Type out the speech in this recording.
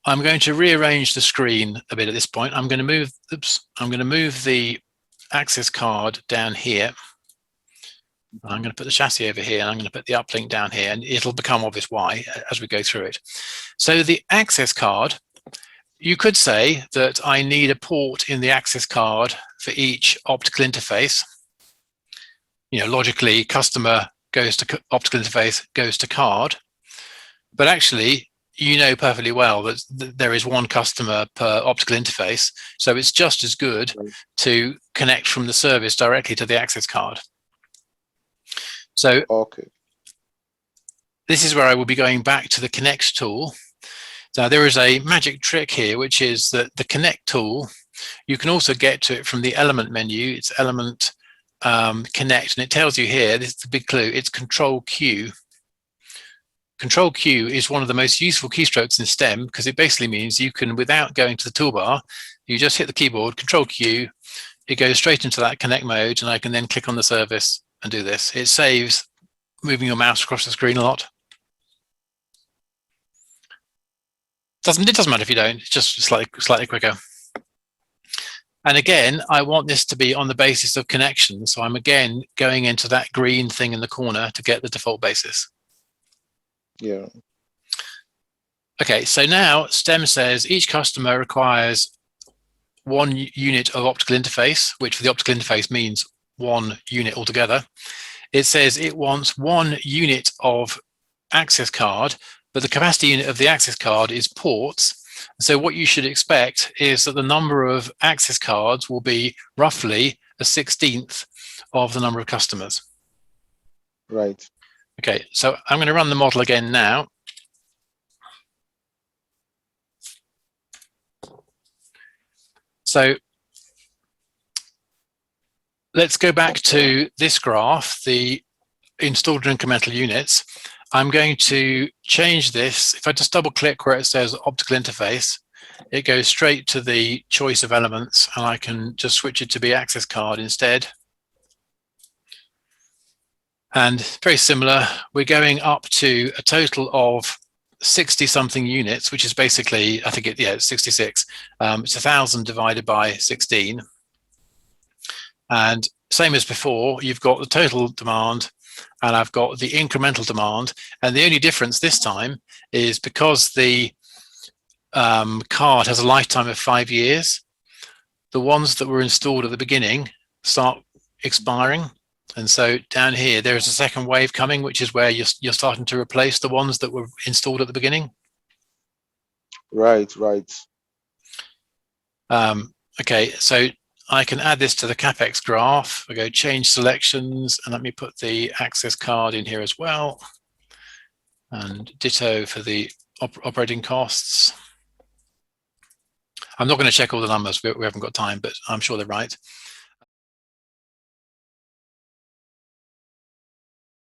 I'm going to rearrange the screen a bit at this point. I'm going to move, I'm going to move the access card down here. I'm going to put the chassis over here, and I'm going to put the uplink down here, and it'll become obvious why as we go through it. So the access card, you could say that I need a port in the access card for each optical interface. You know, logically, customer goes to optical interface, goes to card. But actually, you know perfectly well that there is one customer per optical interface. So it's just as good to connect from the service directly to the access card. So this is where I will be going back to the connect tool. Now there is a magic trick here, which is that the connect tool, you can also get to it from the element menu. It's element connect, and it tells you here, this is the big clue, it's Control Q. Control Q is one of the most useful keystrokes in STEM because it basically means you can, without going to the toolbar, you just hit the keyboard, Control Q, it goes straight into that connect mode, and I can then click on the service and do this. It saves moving your mouse across the screen a lot. It doesn't matter if you don't, it's just slightly quicker. And again, I want this to be on the basis of connection. So I'm again going into that green thing in the corner to get the default basis. Yeah. Okay, so now STEM says each customer requires one unit of optical interface, which for the optical interface means one unit altogether. It says it wants one unit of access card, but the capacity unit of the access card is ports. So what you should expect is that the number of access cards will be roughly a 1/16 of the number of customers. Right. Okay, so I'm going to run the model again now. So let's go back to this graph, the installed incremental units. I'm going to change this. If I just double click where it says optical interface, it goes straight to the choice of elements, and I can just switch it to be access card instead. And very similar, we're going up to a total of 60 something units, which is basically, I think it's 66. It's 1,000 divided by 16. And same as before, you've got the total demand and I've got the incremental demand. And the only difference this time is because the card has a lifetime of 5 years, the ones that were installed at the beginning start expiring. And so down here, there is a second wave coming, which is where you're starting to replace the ones that were installed at the beginning. Right, right. Okay, so I can add this to the CapEx graph. I go change selections, and let me put the access card in here as well. And ditto for the operating costs. I'm not going to check all the numbers, we haven't got time, but I'm sure they're right.